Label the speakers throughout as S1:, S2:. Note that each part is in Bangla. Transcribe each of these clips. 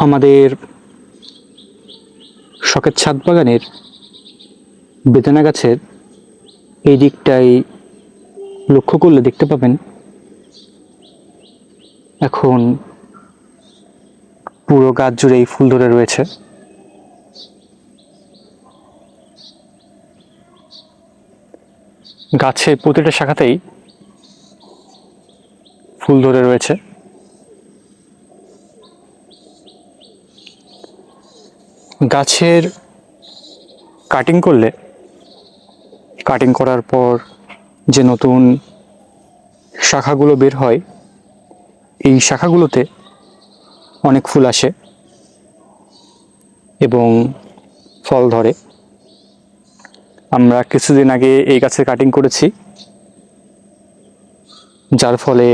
S1: আমাদের শখের ছাদ বাগানের বেদানা গাছের এই দিকটাই লক্ষ্য করলে দেখতে পাবেন এখন পুরো গাছ জুড়েই ফুল ধরে রয়েছে। গাছের প্রতিটা শাখাতেই ফুল ধরে রয়েছে। গাছের কাটিং করলে কাটিং করার পর যে নতুন শাখাগুলো বের হয়, এই শাখাগুলোতে অনেক ফুল আসে এবং ফল ধরে। আমরা কিছুদিন আগে এই গাছের কাটিং করেছি, যার ফলে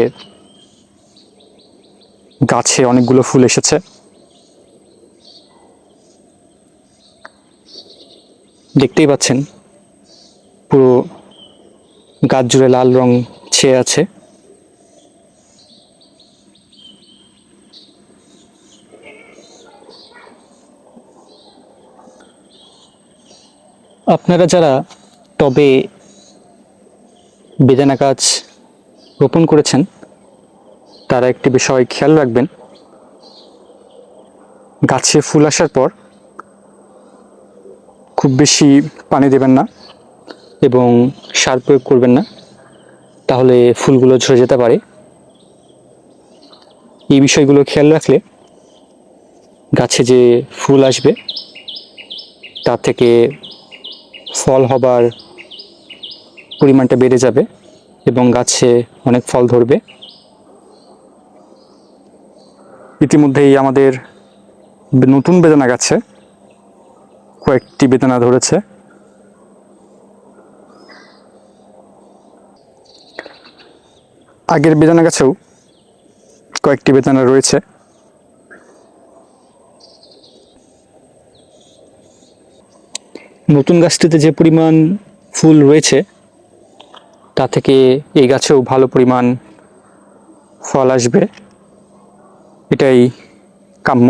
S1: গাছে অনেকগুলো ফুল এসেছে। দেখতেই পাচ্ছেন পুরো গাছ জুড়ে লাল রং ছেয়ে আছে। আপনারা যারা টবে বেদানা গাছ রোপণ করেছেন তারা একটি বিষয় খেয়াল রাখবেন, গাছে ফুল আসার পর খুব বেশি পানি দেবেন না এবং সার প্রয়োগ করবেন না, তাহলে ফুলগুলো ঝরে যেতে পারে। এই বিষয়গুলো খেয়াল রাখলে গাছে যে ফুল আসবে তা থেকে ফল হবার পরিমাণটা বেড়ে যাবে এবং গাছে অনেক ফল ধরবে। ইতিমধ্যেই আমাদের নতুন বেদানা গাছে কয়েকটি বেদানা ধরেছে। আগের বেদানা গাছেও কয়েকটি বেদানা রয়েছে। নতুন গাছটিতে যে পরিমাণ ফুল রয়েছে তা থেকে এই গাছেও ভালো পরিমাণ ফল আসবে, এটাই কাম্য।